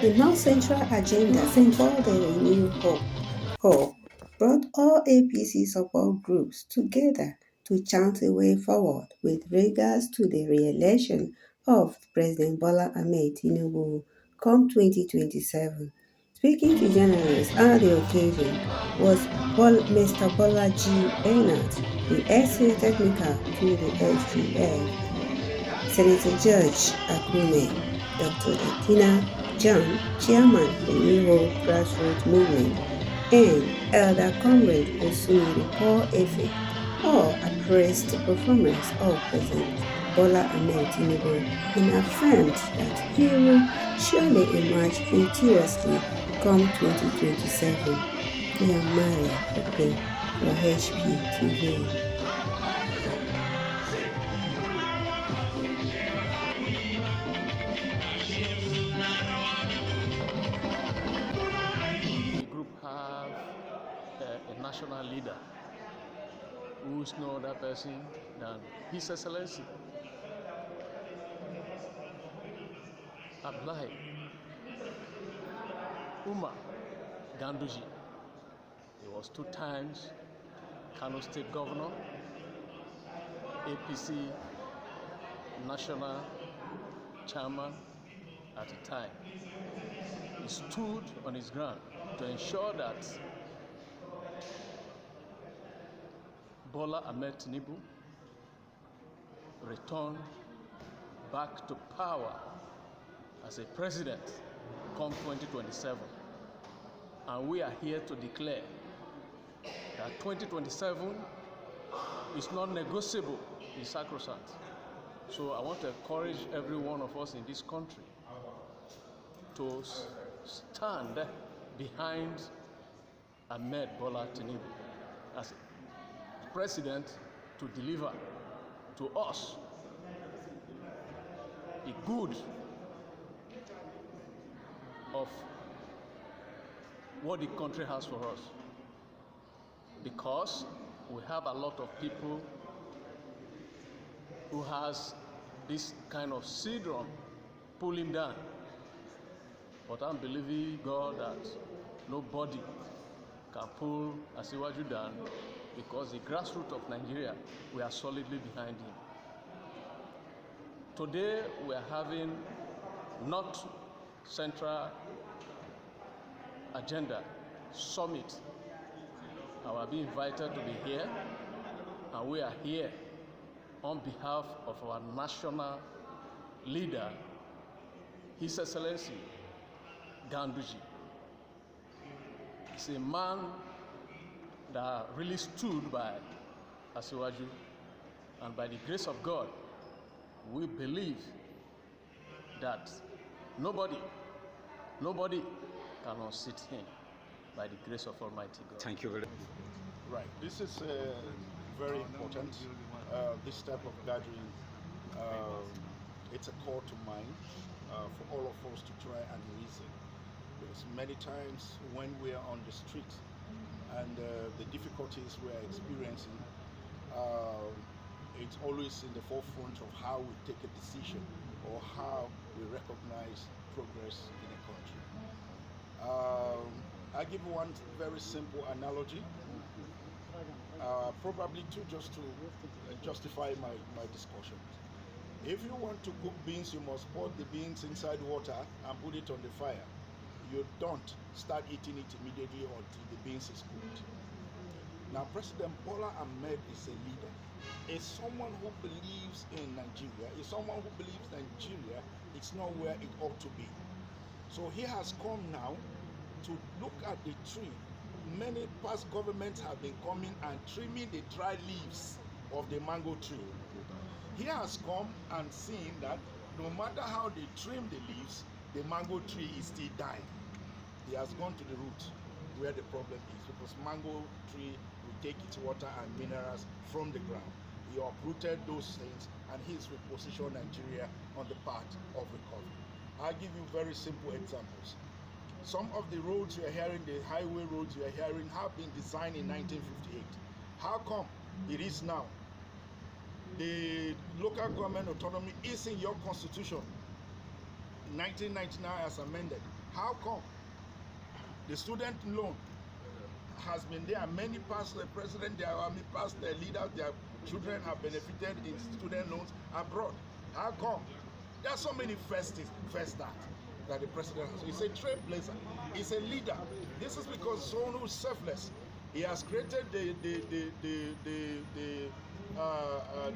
The North Central agenda, called the Renew Hope, brought all APC support groups together to chart a way forward with regards to the re-election of President Bola Ahmed Tinubu come 2027. Speaking to journalists on the occasion was Mr. Bolaji Bernard, the SA technical to the SGF, Senator George Akume, Dr. Athena John, Chairman Renew Hope Grassroots Movement, and Elder Comrade Osumiri Paul Efe all appraised the performance of President Bola Ahmed Tinubu and affirmed that he will surely emerge victoriously come 2027. I am Maria Pepe for HPTV. The group have a national leader who is no other person than His Excellency Abdullahi Umar Ganduji. He was 2 times Kano State Governor, APC National Chairman at the time. He stood on his ground to ensure that Bola Ahmed Tinubu returned back to power as a president come 2027. And we are here to declare that 2027 is not negotiable, it's sacrosanct. So I want to encourage every one of us in this country to stand behind Ahmed Bola Tinubu as president to deliver to us the good of what the country has for us, because we have a lot of people who has this kind of syndrome pull him down. But I'm believing God that nobody can pull Asiwaju down, because the grassroots of Nigeria, we are solidly behind him. Today we are having North Central Agenda Summit. I will be invited to be here, and we are here on behalf of our national leader, His Excellency Ganduji. He's a man that really stood by Asiwaju, and by the grace of God, we believe that nobody can unseat him by the grace of Almighty God. Thank you very much. Right. This is very important. This type of gathering, it's a call to mind for all of us to try and reason. Because many times when we are on the street and the difficulties we are experiencing, it's always in the forefront of how we take a decision or how we recognize progress in a country. I give one very simple analogy, probably just to justify my discussion. If you want to cook beans, you must put the beans inside water and put it on the fire. You don't start eating it immediately until the beans is cooked. Now, President Bola Ahmed is a leader. Is someone who believes in Nigeria, is someone who believes Nigeria is not where it ought to be. So he has come now to look at the tree. Many past governments have been coming and trimming the dry leaves of the mango tree. He has come and seen that no matter how they trim the leaves, the mango tree is still dying. He has gone to the root where the problem is, because mango tree will take its water and minerals from the ground. He uprooted those things, and he's repositioned Nigeria on the path of recovery. I'll give you very simple examples. Some of the roads you are hearing, the highway roads you are hearing, have been designed in 1958. How come it is now? The local government autonomy is in your constitution. 1999 as amended. How come? The student loan has been there. Many past presidents, past leaders, their children have benefited in student loans abroad. How come? There are so many first start that the president has. He's a trailblazer. He's a leader. This is because someone who's selfless. He has created the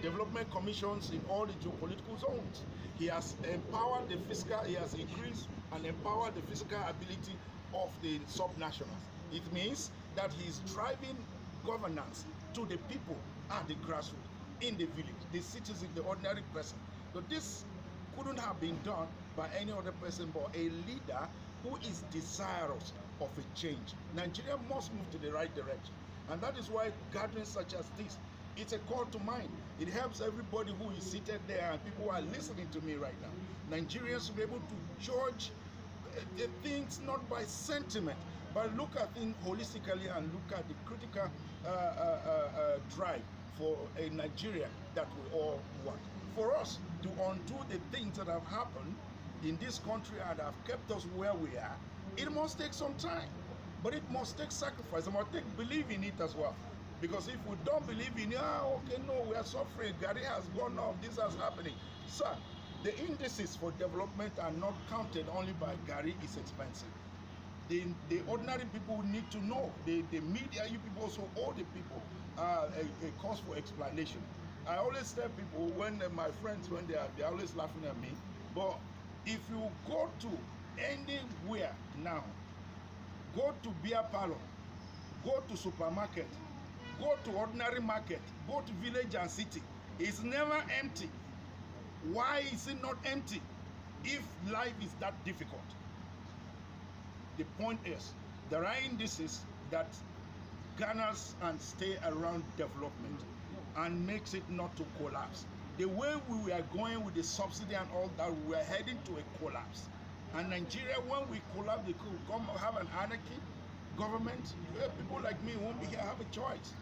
development commissions in all the geopolitical zones. He has empowered the fiscal. He has increased and empowered the fiscal ability of the subnationals. It means that he's driving governance to the people at the grassroots, in the village, the citizen, the ordinary person. So this couldn't have been done by any other person but a leader who is desirous of a change. Nigeria must move to the right direction. And that is why gatherings such as this, it's a call to mind. It helps everybody who is seated there and people who are listening to me right now. Nigerians will be able to judge the things not by sentiment, but look at things holistically and look at the critical drive for a Nigeria that we all want. For us to undo the things that have happened in this country and have kept us where we are, it must take some time, but it must take sacrifice. It must take belief in it as well. Because if we don't believe in it, okay, no, we are suffering, Gary has gone off, this is happening. Sir, the indices for development are not counted only by Gary. It's expensive. The ordinary people need to know. The media, you people also, all the people, a cause for explanation. I always tell people when my friends, when they're always laughing at me, but if you go to anywhere now, go to beer parlor, go to supermarket, go to ordinary market, go to village and city, it's never empty. Why is it not empty if life is that difficult? The point is, there are indices that garners and stay around development and makes it not to collapse. The way we were going with the subsidy and all that, we were heading to a collapse. And Nigeria, when we collapse, they could come have an anarchy government. People like me won't be here, have a choice.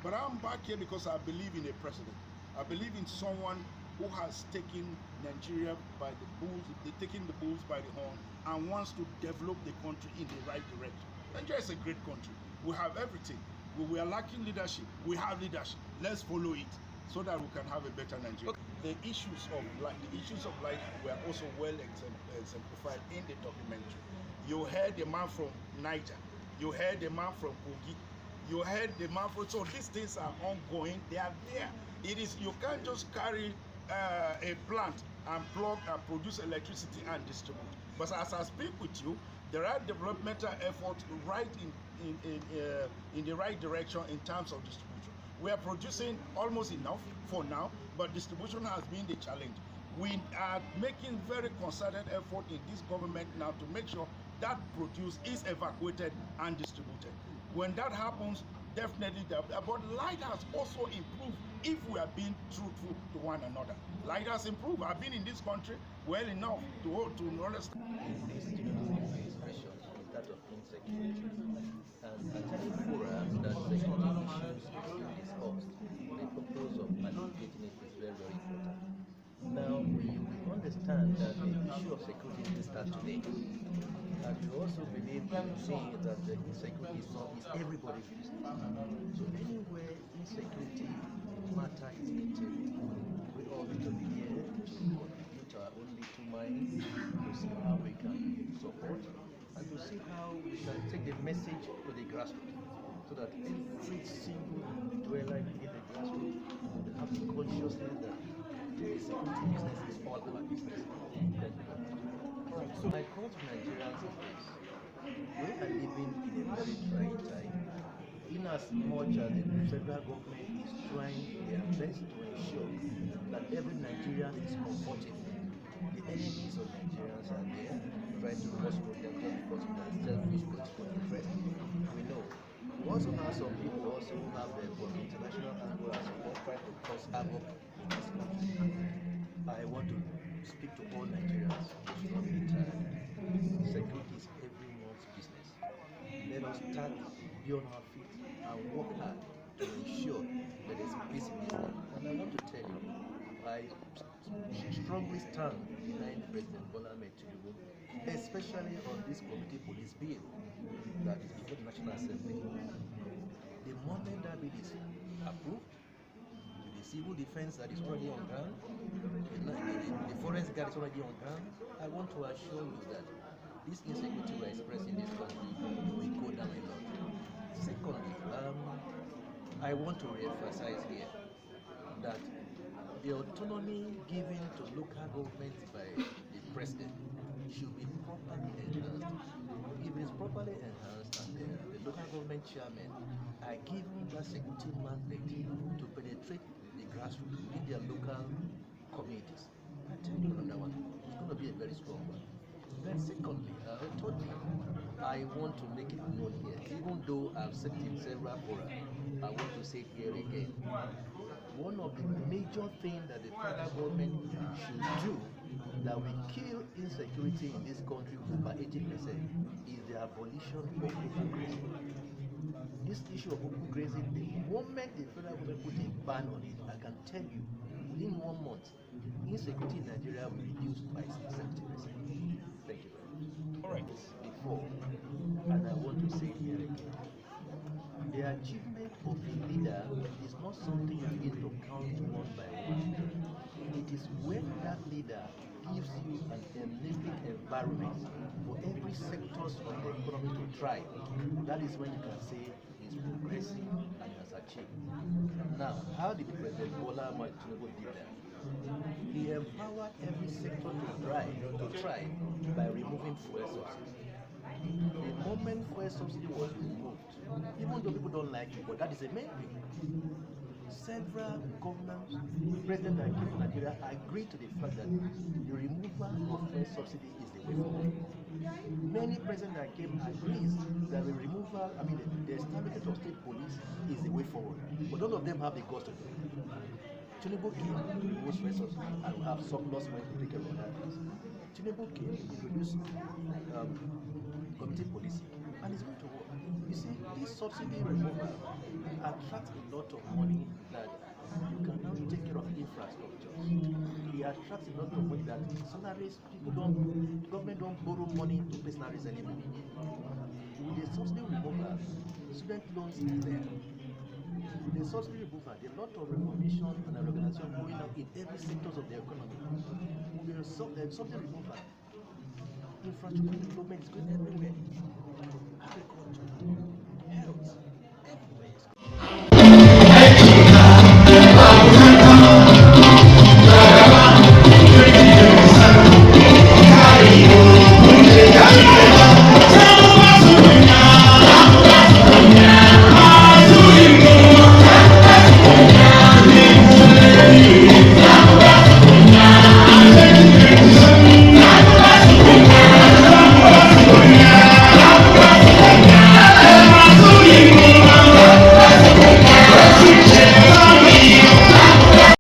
But I'm back here because I believe in a president. I believe in someone who has taken Nigeria by the bulls, taking the bulls by the horn, and wants to develop the country in the right direction. Nigeria is a great country. We have everything. We are lacking leadership. We have leadership. Let's follow it so that we can have a better Nigeria. Okay. The issues of life were also well exemplified in the documentary. You heard the man from Niger. You heard the man from Kogi. You heard the man from. So these things are ongoing. They are there. It is. You can't just carry a plant and plug and produce electricity and distribute. But as I speak with you, there are developmental efforts right in the right direction in terms of distribution. We are producing almost enough for now, but distribution has been the challenge. We are making very concerted effort in this government now to make sure that produce is evacuated and distributed. When that happens, definitely, but light has also improved if we are being truthful to one another. Light has improved. I've been in this country well enough to understand. This Tinubu administration is that of insecurity. And attending fora that security issues being discussed for the purpose of mitigating it is very, very important. Now, we understand that the issue of security didn't start today. And we also believe in saying that the insecurity is everybody's business. So anywhere insecurity matter is maintained, we all need to be here to contribute our own little mind to see how we can support and to see how we can take the message to the grassroots so that every single dweller in the grassroots will have the consciousness that the security business is all our business. So my call to Nigerians is this: we are living in a very trying time. In as much as the federal government is trying their best to ensure that every Nigerian is comfortable, the enemies of Nigerians are there trying to crossroad them just because of their selfish political interest. We know. We also have some people who also have the international angle as well, trying to cause havoc in this country. I want to speak to all Nigerians. We should not be tired. Security is everyone's business. Let us start beyond our feet and work hard to ensure that there's peace in this land. And I want to tell you, I strongly stand behind President Bola Ahmed Tinubu, especially on this community police bill that is before the National Assembly. The moment that bill is approved, with the civil defense that is already on ground, the forest guard is already on ground, I want to assure you that this insecurity we are expressing in this country will go down a lot. Secondly, I want to re-emphasize here that the autonomy given to local governments by the president should be properly enhanced. If it is properly enhanced and the local government chairmen are given that security mandate to penetrate the grassroots within their local communities, I tell you on that one, it's going to be a very strong one. Then secondly, thirdly, I want to make it known here, even though I've said it in several fora, I want to say it here again. One of the major things that the federal government should do that will kill insecurity in this country with over 80% is the abolition of open grazing. This issue of open grazing, the moment the federal government put a ban on it, I can tell you, within 1 month, insecurity in Nigeria will reduce by 70%. Thank you very much. All right. Before, and I want to say it here again, the achievement of a leader is not something you begin to count one by one. It is when that leader gives you an enabling environment for every sectors of the economy to thrive. That is when you can say he's progressing and has achieved. Now, how did President Bola Ahmed Tinubu do that? He empowered every sector to thrive by removing fuel subsidy. The moment fuel subsidy was removed, even though people don't like it, but that is the main thing. Several governments, presidents that came to Nigeria agreed to the fact that the removal of fuel subsidy is the way forward. Many presidents that came agrees that the removal, the establishment of state police is the way forward. But none of them have the guts to do it. Tinubu came, removed fuel subsidy, and we have surplus money to take care of other things. Tinubu came, introduced community policing, and it's going to work. You see, this subsidy removal attracts a lot of money that you can now take care of infrastructures. It attracts a lot of money that salaries, government don't borrow money to pay salaries anymore. With the subsidy removal, student loans are there. With the subsidy removal, there are a lot of reformation and organization going on in every sectors of the economy. With the subsidy removal, infrastructure development is going everywhere. Agriculture,